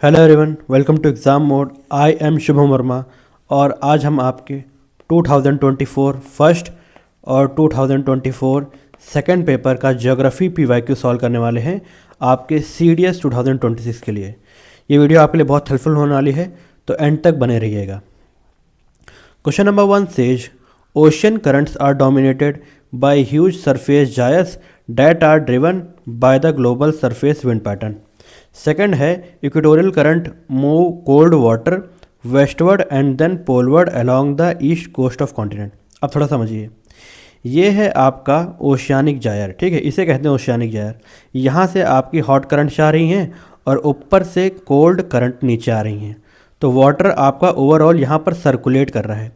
Hello everyone, welcome to exam mode. I am Shubham Verma और आज हम आपके 2024 फर्स्ट और 2024 सेकंड पेपर का ज्योग्राफी पीवाईक्यू सॉल्व करने वाले हैं आपके CDS 2026 के लिए। ये वीडियो आपके लिए बहुत हेल्पफुल होने वाली है, तो एंड तक बने रहिएगा। Question number 1 says ocean currents are dominated by huge surface जायस that are driven by the global surface wind pattern. Second है equatorial current move cold water westward and then poleward along the east coast of continent. अब थोड़ा समझिए, ये है आपका oceanic Jair, ठीक है, इसे कहते हैं ओशियानिक जायर। यहाँ से आपकी हॉट करंट्स आ रही हैं और ऊपर से कोल्ड करंट नीचे आ रही हैं, तो वाटर आपका ओवरऑल यहाँ पर सर्कुलेट कर रहा है।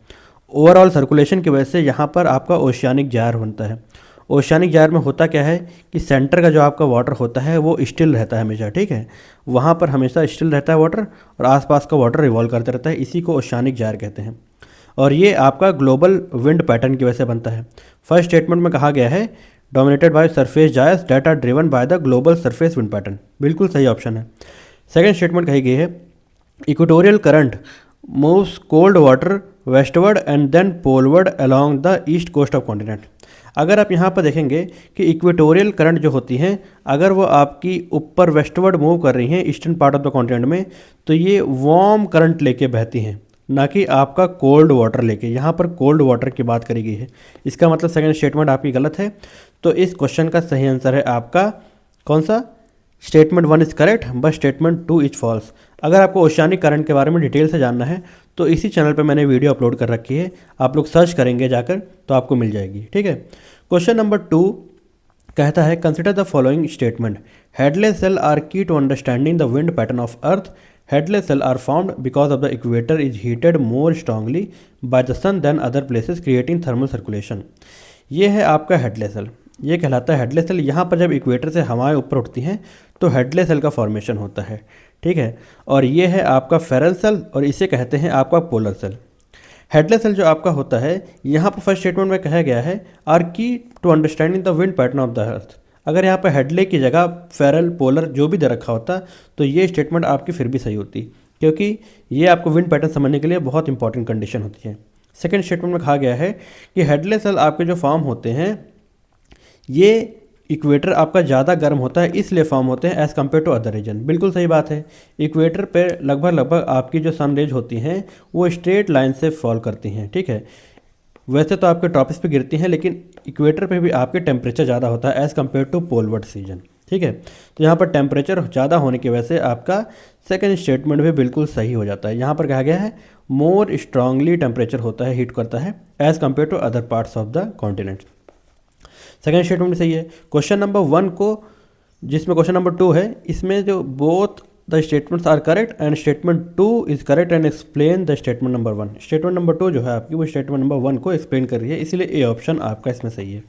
ओवरऑल सर्कुलेशन की वजह से यहाँ पर आपका ओशियानिक जायर बनता है। ओशियानिक जायर में होता क्या है कि सेंटर का जो आपका वाटर होता है वो स्टिल रहता है हमेशा, ठीक है, वहाँ पर हमेशा स्टिल रहता है वाटर और आसपास का वाटर रिवॉल्व करता रहता है, इसी को ओशियानिक जायर कहते हैं। और ये आपका ग्लोबल विंड पैटर्न की वजह से बनता है। फर्स्ट स्टेटमेंट में कहा गया है dominated by surface gyres that are driven by the global surface wind pattern, बिल्कुल सही ऑप्शन है। सेकेंड स्टेटमेंट कही गई है equatorial current moves cold water westward and then poleward along the east coast of continent. अगर आप यहाँ पर देखेंगे कि इक्वेटोरियल करंट जो होती हैं, अगर वो आपकी ऊपर वेस्टवर्ड मूव कर रही हैं eastern part of the continent में, तो ये वार्म करंट लेके बहती हैं, ना कि आपका कोल्ड वाटर लेके। यहाँ पर कोल्ड वाटर की बात करी गई है, इसका मतलब सेकंड स्टेटमेंट आपकी गलत है। तो इस क्वेश्चन का सही आंसर है आपका कौन सा? Statement 1 is correct but statement 2 is false. अगर आपको ओशियानिक करंट के बारे में डिटेल से जानना है तो इसी चैनल पे मैंने वीडियो अपलोड कर रखी है, आप लोग सर्च करेंगे जाकर तो आपको मिल जाएगी, ठीक है। क्वेश्चन नंबर 2 कहता है consider the following statement. Hadley cell are key to understanding the wind pattern of Earth. Hadley cell are found because of the equator is heated more strongly by the sun than other places creating thermal circulation. ये है आपका headless cell, ये कहलाता है headless cell. यहाँ पर जब equator से हवाएं ऊपर उठती हैं तो हेडलेस सेल का फॉर्मेशन होता है, ठीक है। और ये है आपका फेरल सेल और इसे कहते हैं आपका पोलर सेल। हेडलेस सेल जो आपका होता है, यहाँ पर फर्स्ट स्टेटमेंट में कहा गया है are key to understanding the wind pattern of the earth. अगर यहाँ पर हेडले की जगह फेरल पोलर जो भी दे रखा होता तो ये स्टेटमेंट आपकी फिर भी सही होती, क्योंकि ये आपको विंड पैटर्न समझने के लिए बहुत इंपॉर्टेंट कंडीशन होती है। सेकेंड स्टेटमेंट में कहा गया है कि हेडलेस सेल आपके जो फॉर्म होते हैं ये इक्वेटर आपका ज़्यादा गर्म होता है इसलिए फॉर्म होते हैं as compare to other region. बिल्कुल सही बात है, इक्वेटर पे लगभग आपकी जो सन रेज होती हैं वो स्ट्रेट लाइन से फॉल करती हैं, ठीक है। वैसे तो आपके ट्रॉपिक्स पे गिरती हैं लेकिन इक्वेटर पे भी आपके टेम्परेचर ज़्यादा होता है एज़ कम्पेयर टू पोलवर्ड रीजन, ठीक है। तो यहाँ पर टेम्परेचर ज़्यादा होने की वजह से आपका सेकेंड स्टेटमेंट भी बिल्कुल सही हो जाता है। यहाँ पर कहा गया है मोर स्ट्रांगली टेम्परेचर होता है, हीट करता है as compare to other parts of the continent. Second statement सही है। क्वेश्चन नंबर 1 को, जिसमें क्वेश्चन नंबर 2 है, इसमें जो both the statements are correct and statement 2 is correct and explain the statement number 1। Statement number 2 जो है आपकी वो स्टेटमेंट नंबर 1 को एक्सप्लेन कर रही है, इसलिए ए ऑप्शन आपका इसमें सही है।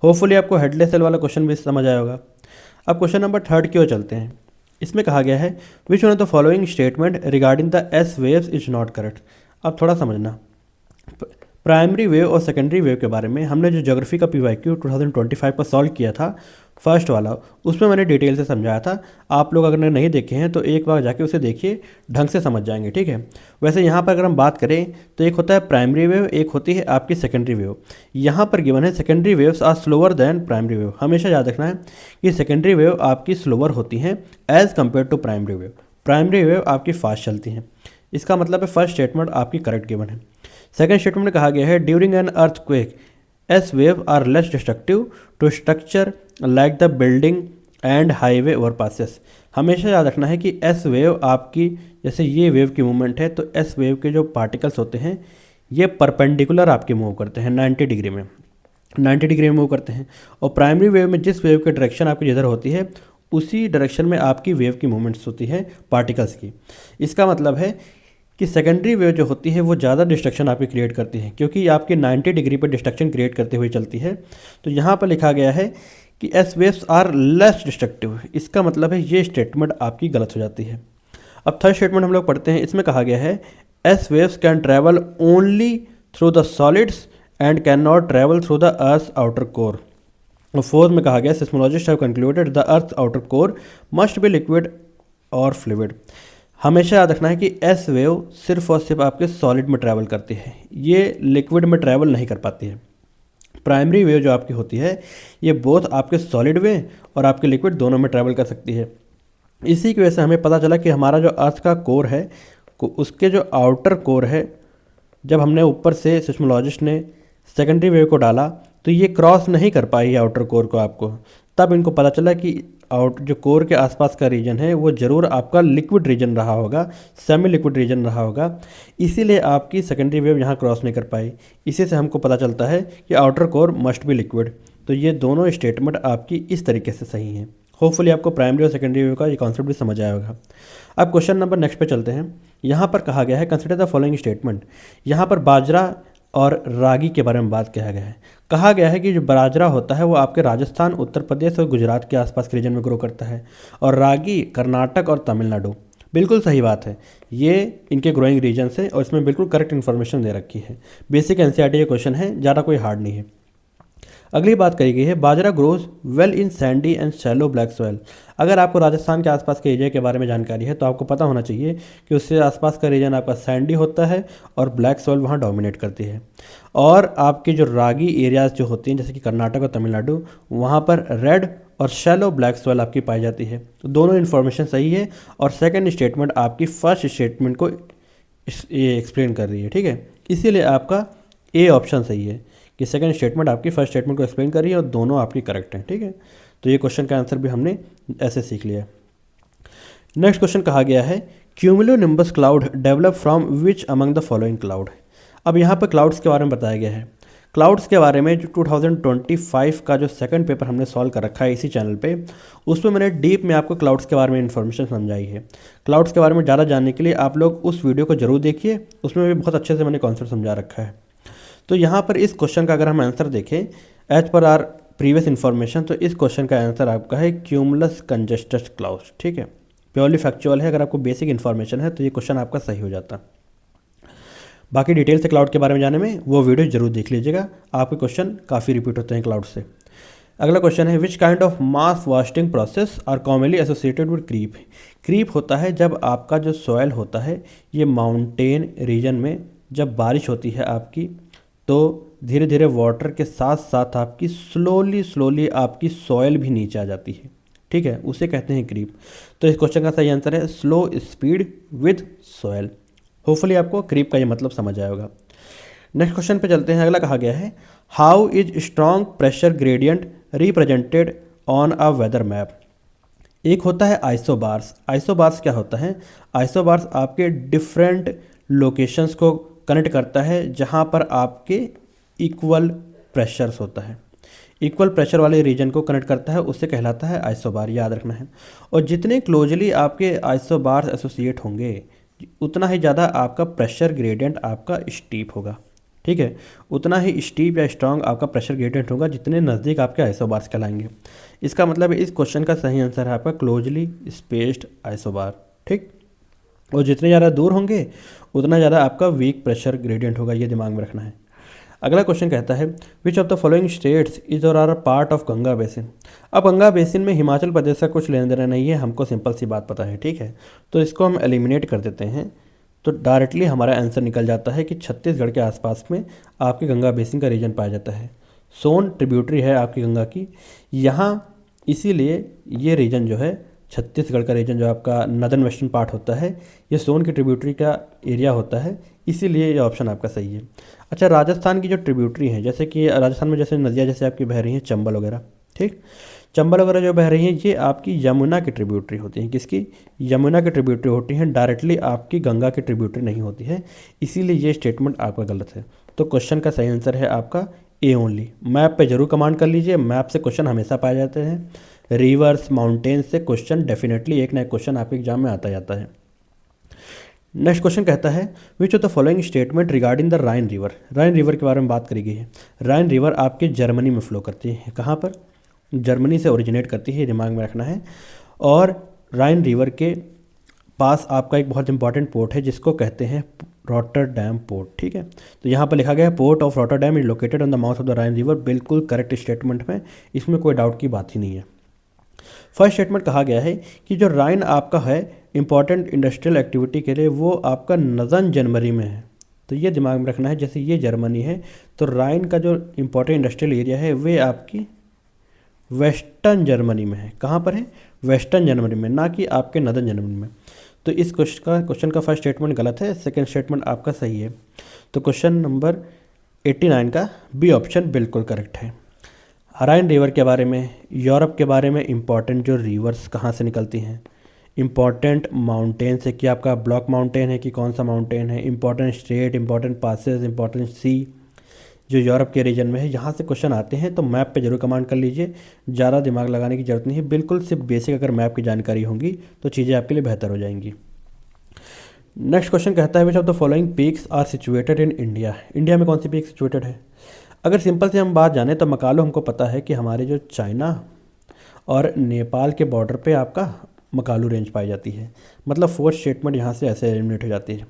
होपफुली आपको हेडलेस सेल वाला क्वेश्चन भी समझ आया होगा। अब क्वेश्चन नंबर 3 की ओर चलते हैं। इसमें कहा गया है which one of the following statement regarding the S waves is not correct. अब थोड़ा समझना, प्राइमरी वेव और सेकेंडरी वेव के बारे में हमने जो ज्योग्राफी का पीवाईक्यू 2025 का सॉल्व किया था फर्स्ट वाला, उसमें मैंने डिटेल से समझाया था। आप लोग अगर नहीं देखे हैं तो एक बार जाके उसे देखिए, ढंग से समझ जाएंगे, ठीक है। वैसे यहाँ पर अगर हम बात करें तो एक होता है प्राइमरी वेव, एक होती है आपकी सेकेंडरी वेव। यहाँ पर गिवन है secondary waves are slower than primary wave. हमेशा याद रखना है कि सेकेंडरी वेव आपकी स्लोअर होती हैं as compare to primary wave. Primary wave आपकी फास्ट चलती हैं। इसका मतलब है फर्स्ट स्टेटमेंट आपकी करेक्ट गिवन है। सेकेंड स्टेटमेंट में कहा गया है during an earthquake S wave are less destructive to structure like the building and highway overpasses. हमेशा याद रखना है कि एस वेव आपकी, जैसे ये वेव की मूवमेंट है तो एस वेव के जो पार्टिकल्स होते हैं ये परपेंडिकुलर आपके मूव करते हैं 90 डिग्री में, 90 डिग्री में मूव करते हैं। और प्राइमरी वेव में जिस वेव की डायरेक्शन आपकी जिधर होती है उसी डायरेक्शन में आपकी वेव की मूवमेंट्स होती है पार्टिकल्स की। इसका मतलब है कि सेकेंडरी वेव जो होती है वो ज़्यादा डिस्ट्रक्शन आपकी क्रिएट करती है, क्योंकि आपकी 90 डिग्री पर डिस्ट्रक्शन क्रिएट करते हुए चलती है। तो यहाँ पर लिखा गया है कि S waves are less destructive. इसका मतलब है ये स्टेटमेंट आपकी गलत हो जाती है। अब थर्ड स्टेटमेंट हम लोग पढ़ते हैं। इसमें कहा गया है S waves can travel only through the solids and can not travel through the earth outer core. और फोर्थ में कहा गया seismologist have concluded the earth outer core must be liquid और फ्लूइड। हमेशा याद रखना है कि एस वेव सिर्फ और सिर्फ आपके सॉलिड में ट्रैवल करती है, ये लिक्विड में ट्रैवल नहीं कर पाती है। प्राइमरी वेव जो आपकी होती है ये बोथ आपके सॉलिड में और आपके लिक्विड दोनों में ट्रैवल कर सकती है। इसी की वजह से हमें पता चला कि हमारा जो अर्थ का कोर है उसके जो आउटर कोर है, जब हमने ऊपर से सिस्मोलॉजिस्ट ने सेकेंडरी वेव को डाला तो ये क्रॉस नहीं कर पाई आउटर कोर को आपको, तब इनको पता चला कि जो कोर के आसपास का रीजन है वो ज़रूर आपका लिक्विड रीजन रहा होगा, सेमी लिक्विड रीजन रहा होगा, इसीलिए आपकी सेकेंडरी वेव यहाँ क्रॉस नहीं कर पाई। इसी से हमको पता चलता है कि outer core must be liquid. तो ये दोनों स्टेटमेंट आपकी इस तरीके से सही हैं। होपफुली आपको प्राइमरी और सेकेंडरी वेव का ये कॉन्सेप्ट भी समझ आया होगा। अब क्वेश्चन नंबर नेक्स्ट पे चलते हैं। यहाँ पर कहा गया है कंसिडर द फॉलोइंग स्टेटमेंट। यहाँ पर बाजरा और रागी के बारे में बात किया गया है। कहा गया है कि जो बाजरा होता है वो आपके राजस्थान, उत्तर प्रदेश और गुजरात के आसपास के रीजन में ग्रो करता है, और रागी कर्नाटक और तमिलनाडु। बिल्कुल सही बात है, ये इनके ग्रोइंग रीजन्स है और इसमें बिल्कुल करेक्ट इन्फॉर्मेशन दे रखी है। बेसिक एनसीईआरटी ये क्वेश्चन है, ज़्यादा कोई हार्ड नहीं है। अगली बात करी गई है bajra grows well in sandy and shallow black soil. अगर आपको राजस्थान के आसपास के एरिया के बारे में जानकारी है तो आपको पता होना चाहिए कि उससे आसपास का रीजन आपका सैंडी होता है और ब्लैक सॉइल वहाँ डोमिनेट करती है। और आपके जो रागी एरियाज जो होती हैं जैसे कि कर्नाटक और तमिलनाडु, वहाँ पर रेड और शैलो ब्लैक सॉइल आपकी पाई जाती है। तो दोनों इन्फॉर्मेशन सही है और सेकेंड स्टेटमेंट आपकी फर्स्ट स्टेटमेंट को ये एक्सप्लेन कर रही है, ठीक है। इसीलिए आपका ए ऑप्शन सही है कि सेकंड स्टेटमेंट आपकी फर्स्ट स्टेटमेंट को एक्सप्लेन कर रही है और दोनों आपकी करेक्ट हैं, ठीक है। तो ये क्वेश्चन का आंसर भी हमने ऐसे सीख लिया। नेक्स्ट क्वेश्चन कहा गया है cumulonimbus cloud develop from which among the following cloud. अब यहाँ पर क्लाउड्स के बारे में बताया गया है। क्लाउड्स के बारे में जो 2025 का जो सेकंड पेपर हमने सॉल्व कर रखा है इसी चैनल पे, उसमें मैंने डीप में आपको क्लाउड्स के बारे में इन्फॉर्मेशन समझाई है। क्लाउड्स के बारे में ज़्यादा जानने के लिए आप लोग उस वीडियो को जरूर देखिए, उसमें भी बहुत अच्छे से मैंने कॉन्सेप्ट समझा रखा है। तो यहाँ पर इस क्वेश्चन का अगर हम आंसर देखें as per our previous information, तो इस क्वेश्चन का आंसर आपका है क्यूमुलस कंजस्टस क्लाउड्स, ठीक है। प्योरली फैक्चुअल है, अगर आपको बेसिक इन्फॉर्मेशन है तो ये क्वेश्चन आपका सही हो जाता। बाकी डिटेल से क्लाउड के बारे में जानने में वो वीडियो जरूर देख लीजिएगा, आपके क्वेश्चन काफ़ी रिपीट होते हैं क्लाउड से। अगला क्वेश्चन है which kind of mass wasting process are commonly associated with creep. Creep होता है जब आपका जो सॉयल होता है ये माउंटेन रीजन में जब बारिश होती है आपकी, तो धीरे धीरे वाटर के साथ साथ आपकी स्लोली आपकी सॉयल भी नीचे आ जाती है, ठीक है, उसे कहते हैं क्रीप। तो इस क्वेश्चन का सही आंसर है slow speed with soil. Hopefully आपको क्रीप का ये मतलब समझ आया होगा। नेक्स्ट क्वेश्चन पे चलते हैं। अगला कहा गया है how is strong pressure gradient represented on a weather map. एक होता है आइसोबार्स। आइसोबार्स क्या होता है? आइसोबार्स आपके डिफरेंट लोकेशंस को कनेक्ट करता है जहाँ पर आपके इक्वल प्रेशर्स होता है। इक्वल प्रेशर वाले रीजन को कनेक्ट करता है, उससे कहलाता है आइसोबार, याद रखना है। और जितने क्लोजली आपके आइसोबार्स एसोसिएट होंगे उतना ही ज़्यादा आपका प्रेशर ग्रेडियंट आपका स्टीप होगा, ठीक है। उतना ही स्टीप या स्ट्रॉन्ग आपका प्रेशर ग्रेडियंट होगा जितने नज़दीक आपके आइसोबार्स कहलाएंगे। इसका मतलब इस क्वेश्चन का सही आंसर है आपका क्लोजली स्पेस्ड आइसोबार, ठीक। और जितने ज़्यादा दूर होंगे उतना ज़्यादा आपका वीक प्रेशर ग्रेडियंट होगा, ये दिमाग में रखना है। अगला क्वेश्चन कहता है which of the following states is or are a part of Ganga basin. अब गंगा बेसिन में हिमाचल प्रदेश का कुछ लेना देना नहीं है, हमको सिंपल सी बात पता है, ठीक है। तो इसको हम एलिमिनेट कर देते हैं, तो डायरेक्टली हमारा आंसर निकल जाता है कि छत्तीसगढ़ के आसपास में आपके गंगा बेसिन का रीजन पाया जाता है। सोन ट्रिब्यूटरी है आपकी गंगा की यहाँ, इसीलिए ये रीजन जो है छत्तीसगढ़ का रीजन जो आपका नदर्न वेस्टर्न पार्ट होता है ये सोन की ट्रिब्यूटरी का एरिया होता है, इसीलिए ये ऑप्शन आपका सही है। अच्छा, राजस्थान की जो ट्रिब्यूटरी हैं जैसे कि राजस्थान में जैसे नदियाँ जैसे आपकी बह रही हैं चंबल वगैरह, ठीक, चंबल वगैरह जो बह रही हैं ये आपकी यमुना की ट्रिब्यूटरी होती हैं। किसकी? यमुना की ट्रिब्यूटरी होती हैं, डायरेक्टली आपकी गंगा की ट्रिब्यूटरी नहीं होती है, इसीलिए ये स्टेटमेंट आपका गलत है। तो क्वेश्चन का सही आंसर है आपका ए ओनली। मैप पे जरूर कमांड कर लीजिए, मैप से क्वेश्चन हमेशा पाए जाते हैं। रिवर्स माउंटेन से क्वेश्चन डेफिनेटली एक ना एक क्वेश्चन आपके एग्जाम में आता जाता है। नेक्स्ट क्वेश्चन कहता है which of the following statement regarding the Ryan river. Ryan river के बारे में बात करी गई है। राइन रिवर आपके जर्मनी में फ्लो करती है। कहाँ पर? जर्मनी से ओरिजिनेट करती है, दिमाग में रखना है। और राइन रिवर के पास आपका एक बहुत इंपॉर्टेंट पोर्ट है जिसको कहते हैं रॉटरडैम पोर्ट, ठीक है। तो यहाँ पर लिखा गया है port of Rotterdam is located on the mouth of the Ryan river. बिल्कुल करेक्ट स्टेटमेंट में, इसमें कोई डाउट की बात ही नहीं है। फर्स्ट स्टेटमेंट कहा गया है कि जो राइन आपका है इम्पॉर्टेंट इंडस्ट्रियल एक्टिविटी के लिए वो आपका नज़न जनवरी में है। तो ये दिमाग में रखना है। जैसे ये जर्मनी है तो राइन का जो इम्पोर्टेंट इंडस्ट्रियल एरिया है वे आपकी वेस्टर्न जर्मनी में है। कहाँ पर है? वेस्टर्न जर्मनी में, ना कि आपके नदर्न जर्मनी में। तो इस क्वेश्चन का फर्स्ट स्टेटमेंट गलत है, सेकंड स्टेटमेंट आपका सही है। तो क्वेश्चन नंबर 89 का बी ऑप्शन बिल्कुल करेक्ट है। राइन रिवर के बारे में, यूरोप के बारे में, इम्पॉर्टेंट जो रिवर्स कहाँ से निकलती हैं, इम्पॉर्टेंट माउंटेन से कि आपका ब्लॉक माउंटेन है कि कौन सा माउंटेन है, important state, important passes, important sea जो यूरोप के रीजन में है, यहाँ से क्वेश्चन आते हैं। तो मैप पे जरूर कमांड कर लीजिए, ज़्यादा दिमाग लगाने की ज़रूरत नहीं है। बिल्कुल सिर्फ बेसिक अगर मैप की जानकारी होगी तो चीज़ें आपके लिए बेहतर हो जाएंगी। नेक्स्ट क्वेश्चन कहता है which of the following peaks are situated in India. India में कौन सी पीक सिचुएटेड है? अगर सिंपल से हम बात जाने तो मकालो हमको पता है कि हमारे जो चाइना और नेपाल के बॉर्डर पे आपका मकालू रेंज पाई जाती है। मतलब फोर्थ स्टेटमेंट यहाँ से ऐसे एलिमिनेट हो जाती है।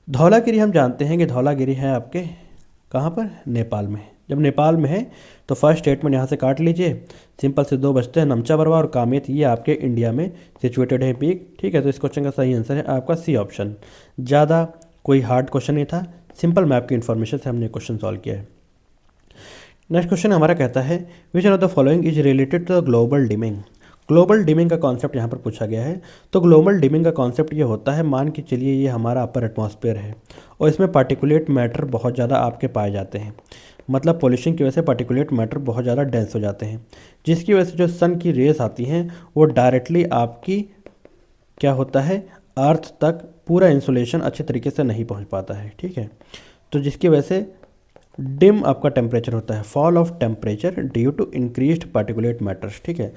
धौलागिरी हम जानते हैं कि धौलागिरी है आपके कहाँ पर? नेपाल में। जब नेपाल में है तो फर्स्ट स्टेटमेंट यहाँ से काट लीजिए। सिंपल से दो बचते हैं, नमचा बरवा और कामेत, ये आपके इंडिया में सिचुएटेड है पीक। ठीक है, तो इस क्वेश्चन का सही आंसर है आपका सी ऑप्शन। ज़्यादा कोई हार्ड क्वेश्चन नहीं था, सिंपल मैप की इन्फॉर्मेशन से हमने क्वेश्चन सॉल्व किया है। नेक्स्ट क्वेश्चन हमारा कहता है which one of the following is related to the global dimming. Global dimming का कॉन्सेप्ट यहाँ पर पूछा गया है। तो ग्लोबल डिमिंग का कॉन्सेप्ट ये होता है, मान के चलिए ये हमारा अपर एटमॉस्फेयर है और इसमें पार्टिकुलेट मैटर बहुत ज़्यादा आपके पाए जाते हैं। मतलब पॉल्यूशन की वजह से पार्टिकुलेट मैटर बहुत ज़्यादा डेंस हो जाते हैं, जिसकी वजह से जो सन की रेस आती हैं वो डायरेक्टली आपकी क्या होता है, अर्थ तक पूरा इंसुलेशन अच्छे तरीके से नहीं पहुँच पाता है। ठीक है, तो जिसकी वजह से डिम आपका टेम्परेचर होता है, fall of temperature due to increased particulate matters. ठीक है,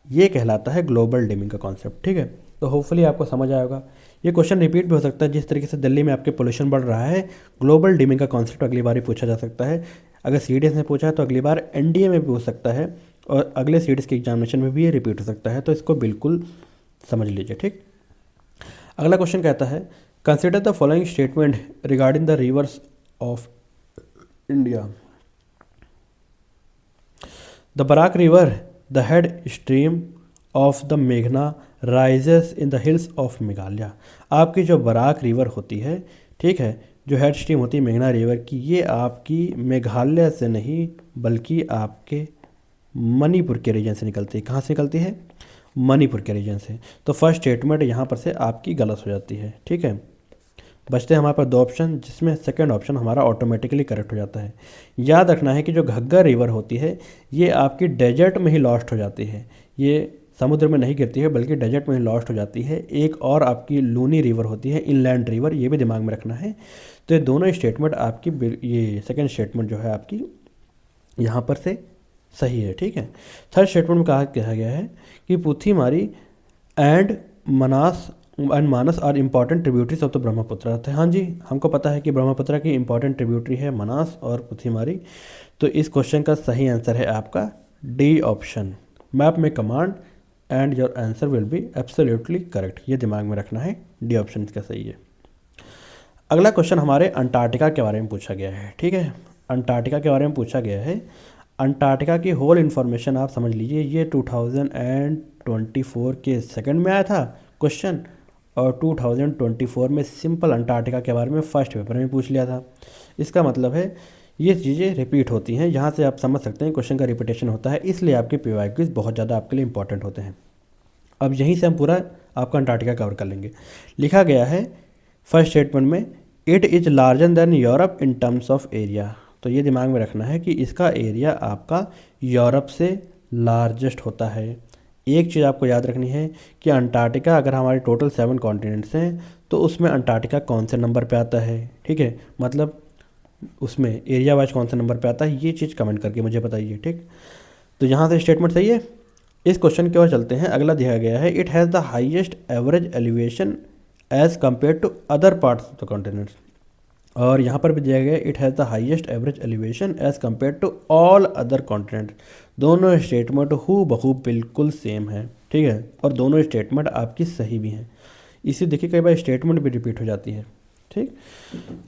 ये कहलाता है ग्लोबल डिमिंग का कॉन्सेप्ट। ठीक है, तो होपफुली आपको समझ आया होगा। ये क्वेश्चन रिपीट भी हो सकता है, जिस तरीके से दिल्ली में आपके पोल्यूशन बढ़ रहा है, ग्लोबल डिमिंग का कॉन्सेप्ट अगली बार ही पूछा जा सकता है। अगर सीडीएस में पूछा है तो अगली बार एनडीए में भी पूछ सकता है और अगले सीडीएस के एग्जामिनेशन में भी ये रिपीट हो सकता है। तो इसको बिल्कुल समझ लीजिए। ठीक, अगला क्वेश्चन कहता है consider the following statement regarding the rivers of India. The Barak river, the head stream of the मेघना, rises in the hills of Meghalaya. आपकी जो बराक रिवर होती है, ठीक है, जो हेड स्ट्रीम होती है मेघना रिवर की, ये आपकी मेघालय से नहीं बल्कि आपके मणिपुर के रीजन से निकलती है। कहाँ से निकलती है? मणिपुर के रीजन से। तो फर्स्ट स्टेटमेंट यहाँ पर से आपकी गलत हो जाती है। ठीक है, बचते हैं हमारे पास दो ऑप्शन, जिसमें सेकंड ऑप्शन हमारा ऑटोमेटिकली करेक्ट हो जाता है। याद रखना है कि जो घग्गर रिवर होती है ये आपकी डेजर्ट में ही लॉस्ट हो जाती है, ये समुद्र में नहीं गिरती है बल्कि डेजर्ट में ही लॉस्ट हो जाती है। एक और आपकी लूनी रिवर होती है, इनलैंड रिवर, ये भी दिमाग में रखना है। तो ये दोनों स्टेटमेंट आपकी, ये सेकेंड स्टेटमेंट जो है आपकी यहाँ पर से सही है। ठीक है, थर्ड स्टेटमेंट में कहा गया है कि Puthimari and Manas are important tributaries of the Brahmaputra. हाँ जी, हमको पता है कि ब्रह्मपुत्र की इंपॉर्टेंट ट्रिब्यूटरी है मनास और पुथीमारी। तो इस क्वेश्चन का सही आंसर है आपका डी ऑप्शन। मैप में command and your answer will be absolutely correct, ये दिमाग में रखना है, डी ऑप्शन इसका सही है। अगला क्वेश्चन हमारे अंटार्कटिका के बारे में पूछा गया है। ठीक है, अंटार्कटिका के बारे में पूछा गया है। अंटार्कटिका की होल इन्फॉर्मेशन आप समझ लीजिए। ये 2024 के सेकंड में आया था क्वेश्चन और 2024 में सिंपल अंटार्कटिका के बारे में फर्स्ट पेपर में पूछ लिया था। इसका मतलब है ये चीज़ें रिपीट होती हैं, यहाँ से आप समझ सकते हैं क्वेश्चन का रिपीटेशन होता है, इसलिए आपके पीवाईक्यूज बहुत ज़्यादा आपके लिए इंपॉर्टेंट होते हैं। अब यहीं से हम पूरा आपका अंटार्कटिका कवर कर लेंगे। लिखा गया है फर्स्ट स्टेटमेंट में it is larger than Europe in terms of area. तो ये दिमाग में रखना है कि इसका एरिया आपका यूरोप से लार्जेस्ट होता है। एक चीज़ आपको याद रखनी है कि अंटार्कटिका, अगर हमारे टोटल 7 कॉन्टिनेंट्स हैं तो उसमें अंटार्कटिका कौन से नंबर पे आता है। ठीक है, मतलब उसमें एरिया वाइज कौन सा नंबर पे आता है, ये चीज़ कमेंट करके मुझे बताइए। ठीक, तो यहाँ से स्टेटमेंट सही है। इस क्वेश्चन की ओर चलते हैं। अगला दिया गया है it has the highest average elevation as compare to other parts of the continents. और यहाँ पर भी दिया गया it has the highest average elevation as compare to all other continent. दोनों स्टेटमेंट हू बहू बिल्कुल सेम है। ठीक है, और दोनों स्टेटमेंट आपकी सही भी हैं। इसी देखिए कई बार स्टेटमेंट भी रिपीट हो जाती है। ठीक।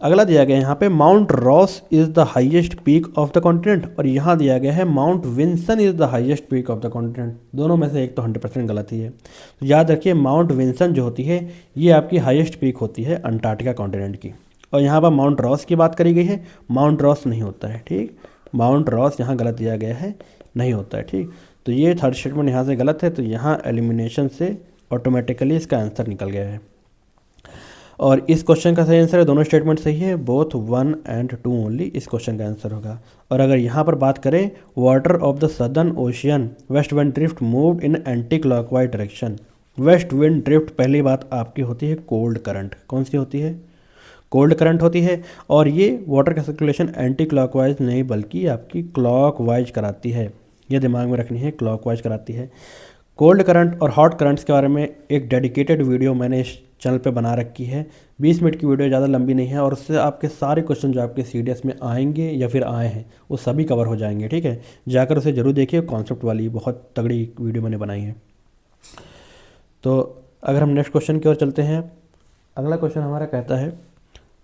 अगला दिया गया है यहाँ पे Mount Ross is the highest peak of the continent, और यहाँ दिया गया है Mount Vinson is the highest peak of the continent. दोनों में से एक तो 100% गलत ही है। तो याद रखिए माउंट विंसन जो होती है ये आपकी हाईएस्ट पीक होती है अंटार्कटिका कॉन्टिनेंट की। और यहाँ पर माउंट रॉस की बात करी गई है, माउंट रॉस नहीं होता है। ठीक, माउंट रॉस यहाँ गलत दिया गया है, नहीं होता है। ठीक, तो ये थर्ड स्टेटमेंट यहाँ से गलत है, तो यहाँ एलिमिनेशन से ऑटोमेटिकली इसका आंसर निकल गया है। और इस क्वेश्चन का सही आंसर है, दोनों स्टेटमेंट सही है, बोथ 1 and 2 ओनली इस क्वेश्चन का आंसर होगा। और अगर यहाँ पर बात करें water of the southern ocean west wind drift move in anti clockwise direction. West wind drift पहली बात आपकी होती है कोल्ड करंट। कौन सी होती है? कोल्ड करंट होती है। और ये वाटर का सर्कुलेशन एंटी क्लॉकवाइज नहीं बल्कि आपकी क्लॉकवाइज कराती है, ये दिमाग में रखनी है, क्लॉकवाइज कराती है। कोल्ड करंट और हॉट करंट्स के बारे में एक डेडिकेटेड वीडियो मैंने इस चैनल पे बना रखी है, 20 मिनट की वीडियो, ज़्यादा लंबी नहीं है, और उससे आपके सारे क्वेश्चन जो आपके सीडीएस में आएंगे या फिर आए हैं वो सभी कवर हो जाएंगे। ठीक है, जाकर उसे ज़रूर देखिए, कॉन्सेप्ट वाली बहुत तगड़ी वीडियो मैंने बनाई है। तो अगर हम नेक्स्ट क्वेश्चन की ओर चलते हैं, अगला क्वेश्चन हमारा कहता है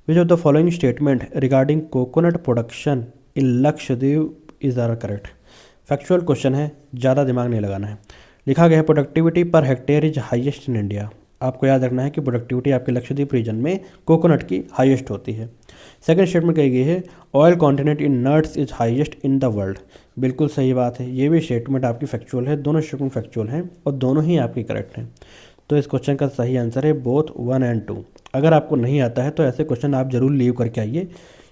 which of the following statement regarding coconut production in Lakshadweep is are correct. Factual question है, ज़्यादा दिमाग नहीं लगाना है। लिखा गया है productivity per hectare is highest in India. आपको याद रखना है कि प्रोडक्टिविटी आपके लक्षद्वीप रीजन में कोकोनट की हाईएस्ट होती है। सेकंड स्टेटमेंट कही गई है oil content in nuts is highest in the world. बिल्कुल सही बात है, ये भी स्टेटमेंट आपकी फैक्चुअल है, दोनों स्टेटमेंट फैक्चुअल हैं और दोनों ही आपकी करेक्ट हैं। तो इस क्वेश्चन का सही आंसर है बोथ 1 and 2। अगर आपको नहीं आता है तो ऐसे क्वेश्चन आप जरूर लीव करके आइए,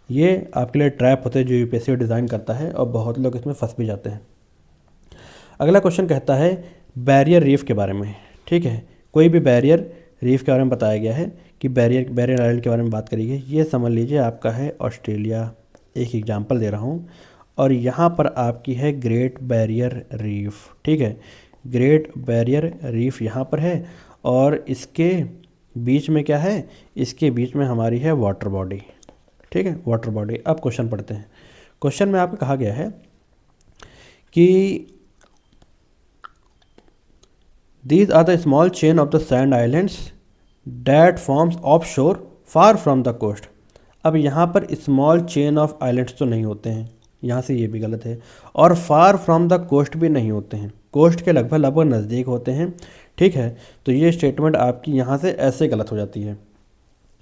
ये आपके लिए ट्रैप होते हैं जो यूपीएससी डिज़ाइन करता है और बहुत लोग इसमें फंस भी जाते हैं। अगला क्वेश्चन कहता है बैरियर रीफ के बारे में। ठीक है, कोई भी बैरियर रीफ के बारे में बताया गया है कि बैरियर आइलैंड के बारे में बात करी गई। ये समझ लीजिए आपका है ऑस्ट्रेलिया, एक एग्जांपल दे रहा हूँ, और यहाँ पर आपकी है ग्रेट बैरियर रीफ। ठीक है, ग्रेट बैरियर रीफ यहाँ पर है और इसके बीच में क्या है, इसके बीच में हमारी है वाटर बॉडी। ठीक है, वाटर बॉडी। अब क्वेश्चन पढ़ते हैं। क्वेश्चन में आपको कहा गया है कि these are the small chain of the sand islands that forms offshore far from the coast। अब यहाँ पर स्मॉल चेन ऑफ आइलैंड्स तो नहीं होते हैं, यहाँ से ये भी गलत है, और फार फ्रॉम द कोस्ट भी नहीं होते हैं, कोस्ट के लगभग लगभग नज़दीक होते हैं। ठीक है, तो ये स्टेटमेंट आपकी यहाँ से ऐसे गलत हो जाती है।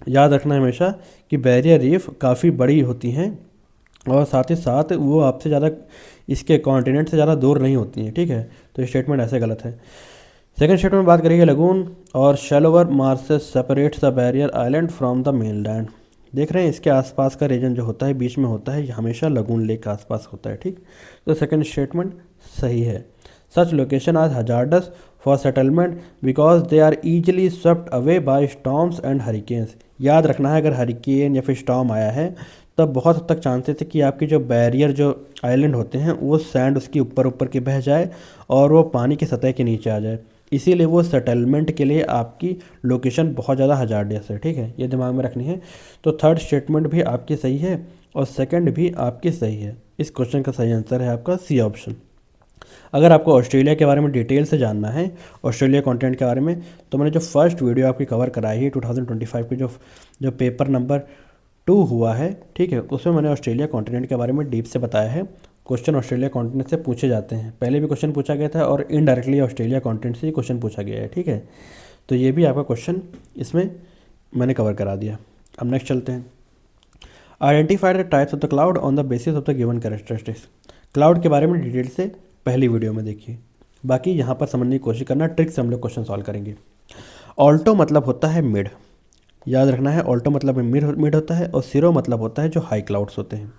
याद रखना हमेशा कि बैरियर रीफ काफ़ी बड़ी होती हैं और साथ ही साथ वो आपसे ज़्यादा इसके कॉन्टिनेंट से ज़्यादा दूर नहीं होती हैं। ठीक है, तो ये स्टेटमेंट ऐसे गलत है। सेकेंड स्टेटमेंट में बात करेंगे लगून और shallower marshes separates the barrier island from the mainland. देख रहे हैं इसके आसपास का रीजन जो होता है बीच में होता है, ये हमेशा लगून लेक के आसपास होता है। ठीक, तो सेकंड स्टेटमेंट सही है। Such location are hazards for settlement because they are easily swept away by storms and hurricanes. याद रखना है अगर हरिकेन या फिर स्टॉर्म आया है तब बहुत हद तक चांसेस है कि आपकी जो बैरियर जो आइलैंड होते हैं वो सैंड उसके ऊपर ऊपर के बह जाए और वो पानी की सतह के नीचे आ जाए, इसीलिए वो सेटलमेंट के लिए आपकी लोकेशन बहुत ज़्यादा हजार्डियस है। ठीक है, ये दिमाग में रखनी है। तो थर्ड स्टेटमेंट भी आपकी सही है और सेकंड भी आपकी सही है। इस क्वेश्चन का सही आंसर है आपका सी ऑप्शन। अगर आपको ऑस्ट्रेलिया के बारे में डिटेल से जानना है, ऑस्ट्रेलिया कॉन्टिनेंट के बारे में, तो मैंने जो फर्स्ट वीडियो आपकी कवर कराई है 2025 की जो पेपर नंबर 2 हुआ है, ठीक है, उसमें मैंने ऑस्ट्रेलिया कॉन्टिनेंट के बारे में डीप से बताया है। क्वेश्चन ऑस्ट्रेलिया कॉन्टिनेंट से पूछे जाते हैं, पहले भी क्वेश्चन पूछा गया था और इनडायरेक्टली ऑस्ट्रेलिया कॉन्टिनेंट से ही क्वेश्चन पूछा गया है। ठीक है, तो ये भी आपका क्वेश्चन इसमें मैंने कवर करा दिया। अब नेक्स्ट चलते हैं। Identify the types of the cloud on the basis of the given characteristics. Cloud के बारे में डिटेल से पहली वीडियो में देखिए, बाकी यहाँ पर समझने की कोशिश करना, ट्रिक से हम लोग क्वेश्चन सॉल्व करेंगे। ऑल्टो मतलब होता है मिड, याद रखना है, ऑल्टो मतलब मिड होता है, और सीरो मतलब होता है जो हाई क्लाउड्स होते हैं।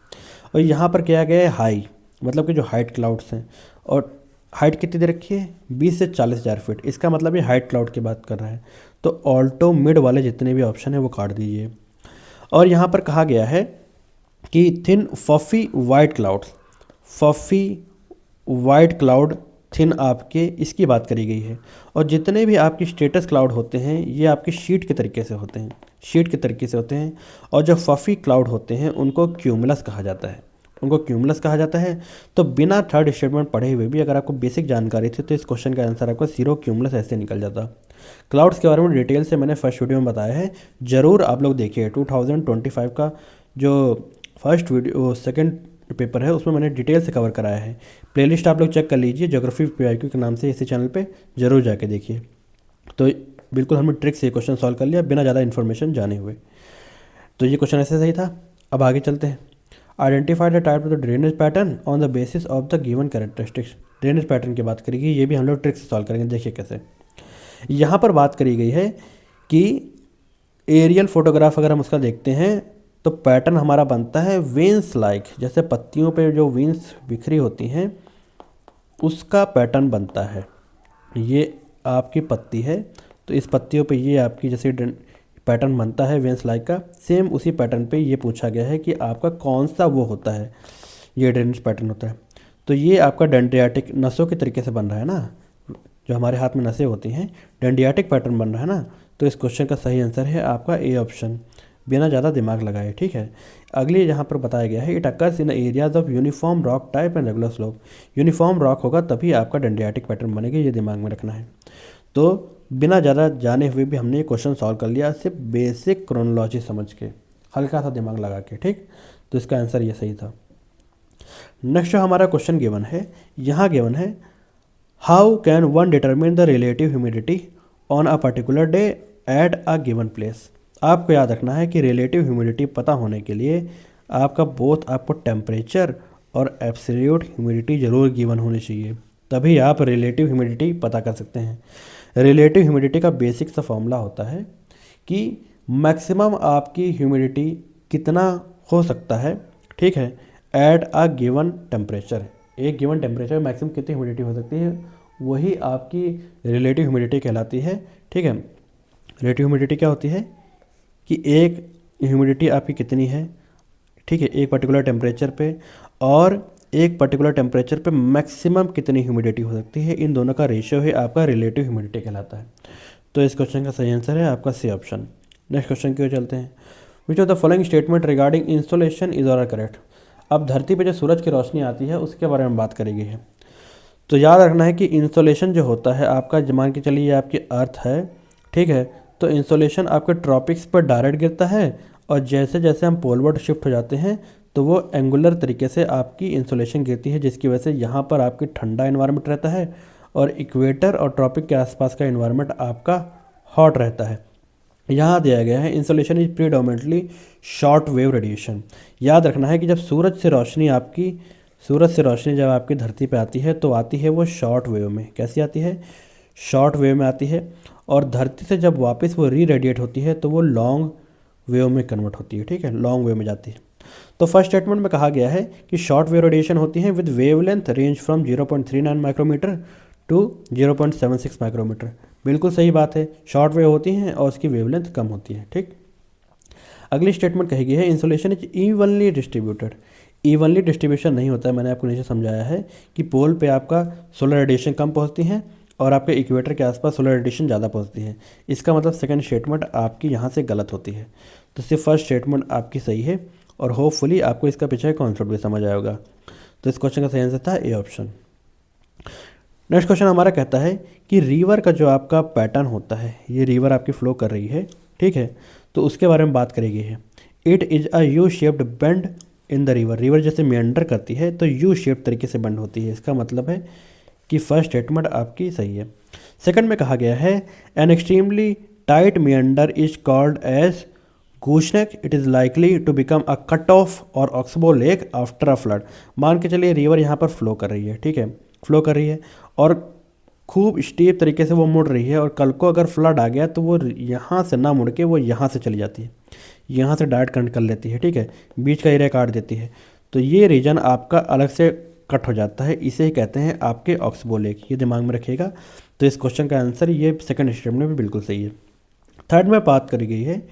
और यहाँ पर क्या गया है हाई, मतलब कि जो हाइट क्लाउड्स हैं, और हाइट कितनी दे रखी है 20 से 40,000 फीट, इसका मतलब ये हाइट क्लाउड की बात कर रहा है। तो ऑल्टो मिड वाले जितने भी ऑप्शन है वो काट दीजिए। और यहाँ पर कहा गया है कि thin फफी white clouds, फफी white cloud thin आपके इसकी बात करी गई है। और जितने भी आपकी स्टेटस क्लाउड होते हैं ये आपकी शीट के तरीके से होते हैं, शीट के तरीके से होते हैं। और जो फफी क्लाउड होते हैं उनको क्यूमुलस कहा जाता है, उनको क्यूमुलस कहा जाता है। तो बिना थर्ड स्टेटमेंट पढ़े हुए भी अगर आपको बेसिक जानकारी थी तो इस क्वेश्चन का आंसर आपका सीरो क्यूमुलस ऐसे निकल जाता। क्लाउड्स के बारे में डिटेल से मैंने फर्स्ट वीडियो में बताया है, ज़रूर आप लोग देखिए। 2025 का जो फर्स्ट वीडियो सेकंड पेपर है उसमें मैंने डिटेल से कवर कराया है। प्लेलिस्ट आप लोग चेक कर लीजिए, ज्योग्राफी पीवाईक्यू के नाम से इसी चैनल पे ज़रूर जाके देखिए। तो बिल्कुल हमने ट्रिक से क्वेश्चन सॉल्व कर लिया बिना ज़्यादा इन्फॉर्मेशन जाने हुए। तो ये क्वेश्चन ऐसे सही था। अब आगे चलते हैं। Identify the type of the drainage pattern on the basis of the given characteristics. Drainage pattern की बात करेगी, ये भी हम लोग ट्रिक से सॉल्व करेंगे। देखिए कैसे। यहाँ पर बात करी गई है कि एरियल फोटोग्राफ अगर हम उसका देखते हैं तो पैटर्न हमारा बनता है वेन्स लाइक, जैसे पत्तियों पे जो वेन्स बिखरी होती हैं उसका पैटर्न बनता है। ये आपकी पत्ती है तो इस पत्तियों पे ये आपकी जैसे पैटर्न बनता है वेन्स लाइक का, सेम उसी पैटर्न पे ये पूछा गया है कि आपका कौन सा वो होता है, ये ड्रेनेज पैटर्न होता है। तो ये आपका डेंड्रियाटिक नसों के तरीके से बन रहा है ना, जो हमारे हाथ में नसें होती हैं, डेंड्रियाटिक पैटर्न बन रहा है ना। तो इस क्वेश्चन का सही आंसर है आपका ए ऑप्शन, बिना ज़्यादा दिमाग लगाए। ठीक है। अगली यहाँ पर बताया गया है it occurs in areas of uniform rock type and regular slope. Uniform rock होगा तभी आपका डेंड्रियाटिक पैटर्न बनेगा, ये दिमाग में रखना है। तो बिना ज़्यादा जाने हुए भी हमने ये क्वेश्चन सॉल्व कर लिया, सिर्फ बेसिक क्रोनोलॉजी समझ के, हल्का सा दिमाग लगा के। ठीक। तो इसका आंसर ये सही था। नेक्स्ट जो हमारा क्वेश्चन गिवन है, यहाँ गिवन है how can one determine the relative humidity on a particular day at a given place. आपको याद रखना है कि रिलेटिव ह्यूमिडिटी पता होने के लिए आपको टेम्परेचर और एब्सोल्यूट ह्यूमिडिटी ज़रूर गिवन होनी चाहिए, तभी आप रिलेटिव ह्यूमिडिटी पता कर सकते हैं। रिलेटिव ह्यूमिडिटी का बेसिक सा फॉर्मूला होता है कि मैक्सिमम आपकी ह्यूमिडिटी कितना हो सकता है, ठीक है, एट अ गिवन टेम्परेचर। एक गिवन टेम्परेचर में मैक्सिमम कितनी ह्यूमिडिटी हो सकती है, वही आपकी रिलेटिव ह्यूमिडिटी कहलाती है। ठीक है। रिलेटिव ह्यूमिडिटी क्या होती है कि एक ह्यूमिडिटी आपकी कितनी है, ठीक है, एक पर्टिकुलर टेम्परेचर पे, और एक पर्टिकुलर टेम्परेचर पे मैक्सिमम कितनी ह्यूमिडिटी हो सकती है, इन दोनों का रेशियो है आपका रिलेटिव ह्यूमिडिटी कहलाता है। तो इस क्वेश्चन का सही आंसर है आपका सी ऑप्शन। नेक्स्ट क्वेश्चन की ओर चलते हैं। विच of the following statement regarding insolation is or correct. अब धरती पे जो सूरज की रोशनी आती है उसके बारे में बात करी गई है। तो याद रखना है कि इंसोलेशन जो होता है आपका, मान के चलिए ये आपकी अर्थ है, ठीक है, तो इंसोलेशन आपके ट्रॉपिक्स पर डायरेक्ट गिरता है, और जैसे जैसे हम पोलवर्ड शिफ्ट हो जाते हैं तो वो एंगुलर तरीके से आपकी इंसोलेशन गिरती है, जिसकी वजह से यहाँ पर आपकी ठंडा इन्वायरमेंट रहता है और इक्वेटर और ट्रॉपिक के आसपास का इन्वायरमेंट आपका हॉट रहता है। यहाँ दिया गया है insolation is predominantly short wave radiation. याद रखना है कि जब सूरज से रोशनी जब आपकी धरती पे आती है तो आती है वो शॉर्ट वेव में। कैसी आती है? शॉर्ट वेव में आती है, और धरती से जब वापस वो री रेडिएट होती है तो वो लॉन्ग वेव में कन्वर्ट होती है। ठीक है, लॉन्ग वेव में जाती है। तो फर्स्ट स्टेटमेंट में कहा गया है कि शॉर्ट वेव रेडिएशन होती है with wavelength range from 0.39 micrometer to 0.76 micrometer. बिल्कुल सही बात है, शॉर्ट वेव होती हैं और उसकी वेवलेंथ कम होती है। ठीक। अगली स्टेटमेंट कही गई है insulation is evenly distributed. Evenly distribution नहीं होता है, मैंने आपको नीचे समझाया है कि पोल पे आपका सोलर रेडिएशन कम पहुंचती है और आपके इक्वेटर के आसपास सोलर रेडिएशन ज़्यादा पहुंचती है। इसका मतलब सेकंड स्टेटमेंट आपकी यहाँ से गलत होती है। तो सिर्फ फर्स्ट स्टेटमेंट आपकी सही है, और होपफुली आपको इसका पीछे कॉन्सेप्ट भी समझ आएगा। तो इस क्वेश्चन का सही आंसर था ए ऑप्शन। नेक्स्ट क्वेश्चन हमारा कहता है कि रिवर का जो आपका पैटर्न होता है, ये रिवर आपकी फ्लो कर रही है, ठीक है, तो उसके बारे में बात करी गई है। It is a U shaped bend in the river. River जैसे मेंडर करती है तो यू शेप तरीके से बेंड होती है। इसका मतलब है कि फर्स्ट स्टेटमेंट आपकी सही है। सेकंड में कहा गया है an extremely tight meander is called as gooseneck. It is likely to become a cut off or oxbow lake after a flood. मान के चलिए रिवर यहाँ पर फ्लो कर रही है, ठीक है, फ्लो कर रही है और खूब स्टीप तरीके से वो मुड़ रही है, और कल को अगर फ्लड आ गया तो वो यहाँ से ना मुड़ के वो यहाँ से चली जाती है, यहाँ से डायरेक्ट कनेक्ट कर लेती है, ठीक है, बीच का एरिया काट देती है। तो ये रीजन आपका अलग से कट हो जाता है, इसे ही कहते हैं आपके ऑक्सबो लेक। ये दिमाग में रखिएगा। तो इस क्वेश्चन का आंसर ये सेकंड स्टेटमेंट में बिल्कुल सही है। थर्ड में बात करी गई है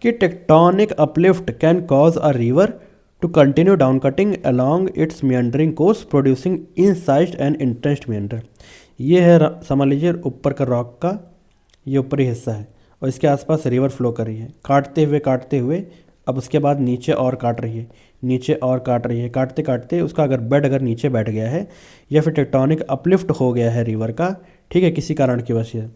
कि tectonic uplift can cause a river to continue down cutting along its meandering course producing incised and entrenched meander। ये है समझ लीजिए ऊपर का रॉक का ये ऊपरी हिस्सा है, और इसके आसपास रिवर फ्लो कर रही है, काटते हुए अब उसके बाद नीचे और काट रही है, नीचे और काट रही है, काटते काटते उसका अगर नीचे बैठ गया है या फिर टेक्टोनिक अपलिफ्ट हो गया है रिवर का, ठीक है, किसी कारण की वजह से,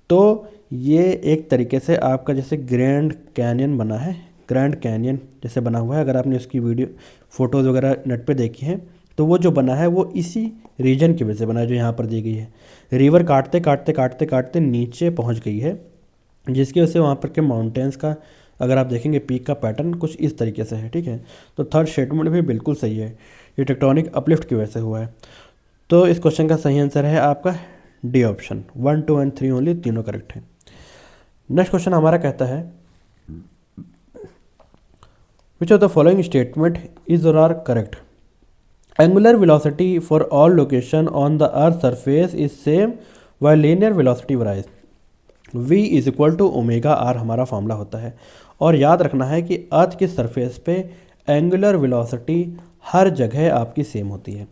तो ये एक तरीके से आपका जैसे ग्रैंड कैनियन बना है, ग्रैंड कैनियन जैसे बना हुआ है। अगर आपने उसकी वीडियो फ़ोटोज़ वगैरह नेट पे देखी हैं तो वो जो बना है वो इसी रीजन की वजह से बना है जो यहाँ पर दी गई है। रिवर काटते काटते काटते काटते नीचे पहुँच गई है, जिसकी वजह से वहाँ पर के माउंटेन्स का अगर आप देखेंगे पीक का पैटर्न कुछ इस तरीके से है, ठीक है। तो थर्ड स्टेटमेंट भी बिल्कुल सही है, ये टेक्टोनिक अपलिफ्ट की वजह से हुआ है। तो इस क्वेश्चन का सही आंसर है आपका डी ऑप्शन। 1, 2 एंड 3 ओनली, तीनों करेक्ट है। नेक्स्ट क्वेश्चन हमारा कहता है which of the following statement is or are correct. Angular velocity for all location on the earth surface is same while linear velocity varies. v is equal to omega r हमारा formula होता है। और याद रखना है कि अर्थ की surface पे एंगुलर वेलोसिटी हर जगह आपकी सेम होती है।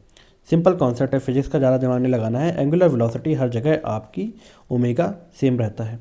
सिंपल कॉन्सेप्ट है, फिजिक्स का ज़्यादा दिमाग नहीं लगाना है। एंगुलर वेलोसिटी हर जगह आपकी ओमेगा सेम रहता है।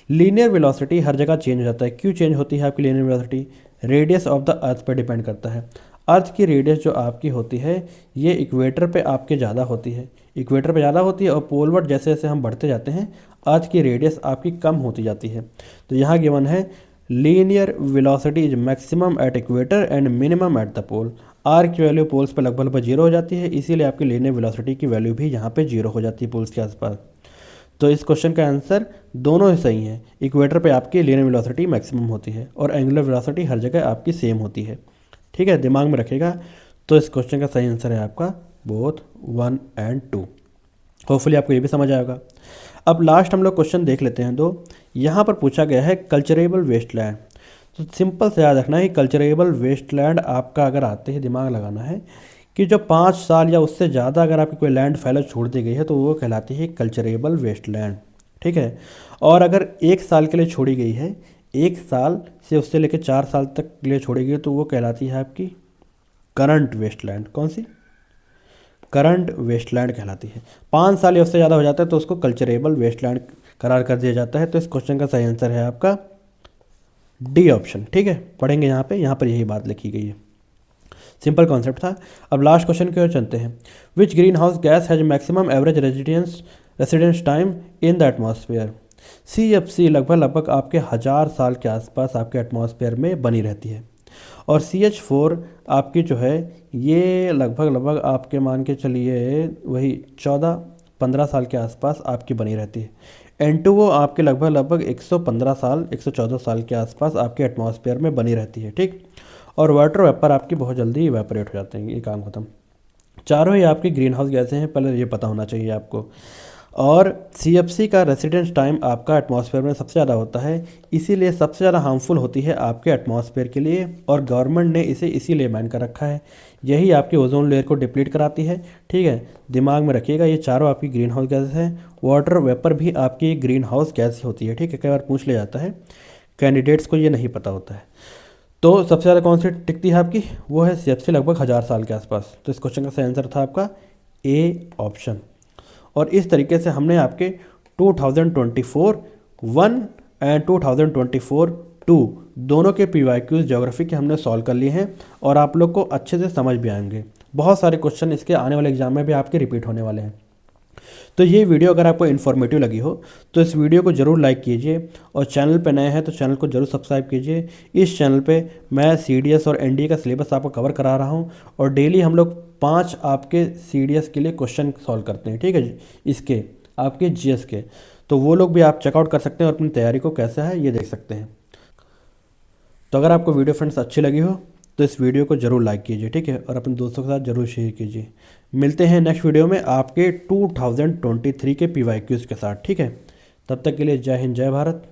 लीनियर वेलोसिटी हर जगह चेंज हो जाता है। क्यों चेंज होती है आपकी linear velocity? Radius of the अर्थ पर डिपेंड करता है। अर्थ की रेडियस जो आपकी होती है ये इक्वेटर पे आपके ज़्यादा होती है, इक्वेटर पे ज़्यादा होती है, और पोलवर्ड जैसे जैसे हम बढ़ते जाते हैं अर्थ की रेडियस आपकी कम होती जाती है। तो यहाँ गिवन है linear velocity is maximum at equator and minimum at the pole. R की वैल्यू पोल्स पर लगभग जीरो हो जाती है, इसीलिए आपकी लीनियर वेलोसिटी की वैल्यू भी यहाँ पे जीरो हो जाती है पोल्स के आसपास। तो इस क्वेश्चन का आंसर दोनों ही सही है। इक्वेटर पे आपकी लीनियर वेलोसिटी मैक्सिमम होती है और एंगुलर वेलोसिटी हर जगह आपकी सेम होती है, ठीक है, दिमाग में रखिएगा। तो इस क्वेश्चन का सही आंसर है आपका बोथ 1 एंड 2। होपफुली आपको ये भी समझ आएगा। अब लास्ट हम लोग क्वेश्चन देख लेते हैं। दो यहाँ पर पूछा गया है कल्चरेबल वेस्टलैंड। तो सिंपल से याद रखना है कि कल्चरेबल वेस्टलैंड आपका अगर आते ही दिमाग लगाना है कि जो 5 साल या उससे ज़्यादा अगर आपकी कोई लैंड फैलो छोड़ दी गई है तो वो कहलाती है कल्चरेबल वेस्टलैंड, ठीक है। और अगर 1 साल के लिए छोड़ी गई है, 1 साल से उससे लेकर 4 साल तक के लिए छोड़ी गई है, तो वो कहलाती है आपकी करंट वेस्टलैंड। कौन सी? करंट वेस्टलैंड कहलाती है। 5 साल या उससे ज़्यादा हो जाता है तो उसको कल्चरेबल वेस्टलैंड करार कर दिया जाता है। तो इस क्वेश्चन का सही आंसर है आपका डी ऑप्शन, ठीक है। पढ़ेंगे यहाँ पर यही बात लिखी गई है। सिंपल कॉन्सेप्ट था। अब लास्ट क्वेश्चन की ओर चलते हैं। विच green house gas has maximum average residence time in the atmosphere. CFC लगभग आपके 1000 साल के आसपास आपके एटमॉस्फेयर में बनी रहती है, और CH4 आपकी जो है ये लगभग आपके मान के चलिए वही 14-15 साल के आसपास आपकी बनी रहती है। N2O आपके लगभग 115 साल 114 साल के आसपास आपके एटमॉस्फेयर में बनी रहती है, ठीक। और वाटर वेपर आपकी बहुत जल्दी इवेपोरेट हो जाते हैं, ये काम खत्म। चारों ही आपकी ग्रीन हाउस गैसें हैं, पहले ये पता होना चाहिए आपको। और CFC का रेसिडेंस टाइम आपका एटमॉस्फेयर में सबसे ज़्यादा होता है, इसीलिए सबसे ज़्यादा हार्मफुल होती है आपके एटमॉस्फेयर के लिए, और गवर्नमेंट ने इसे इसीलिए बैन कर रखा है। यही आपकी ओजोन लेयर को डिप्लीट कराती है, ठीक है, दिमाग में रखिएगा। ये चारों आपकी ग्रीन हाउस गैसेस हैं। वाटर वेपर भी आपकी ग्रीन हाउस गैस होती है, ठीक है, कई बार पूछ लिया जाता है, कैंडिडेट्स को ये नहीं पता होता है। तो सबसे ज़्यादा कौन सी टिकती है आपकी? वो है CFC लगभग 1000 साल के आसपास। तो इस क्वेश्चन का सही आंसर था आपका ए ऑप्शन। और इस तरीके से हमने आपके 2024 1 एंड 2024 2 दोनों के PYQs ज्योग्राफी के हमने सॉल्व कर लिए हैं, और आप लोग को अच्छे से समझ भी आएंगे। बहुत सारे क्वेश्चन इसके आने वाले एग्जाम में भी आपके रिपीट होने वाले हैं। तो ये वीडियो अगर आपको इन्फॉर्मेटिव लगी हो तो इस वीडियो को ज़रूर लाइक कीजिए, और चैनल पे नए हैं तो चैनल को ज़रूर सब्सक्राइब कीजिए। इस चैनल पे मैं CDS और NDA का सिलेबस आपको कवर करा रहा हूँ, और डेली हम लोग 5 आपके CDS के लिए क्वेश्चन सॉल्व करते हैं, ठीक है जी, इसके आपके GS के। तो वो लोग भी आप चेकआउट कर सकते हैं और अपनी तैयारी को कैसा है ये देख सकते हैं। तो अगर आपको वीडियो फ्रेंड्स अच्छी लगी हो तो इस वीडियो को ज़रूर लाइक कीजिए, ठीक है, और अपने दोस्तों के साथ ज़रूर शेयर कीजिए। मिलते हैं नेक्स्ट वीडियो में आपके 2023 के PYQs के साथ, ठीक है। तब तक के लिए जय हिंद, जय भारत।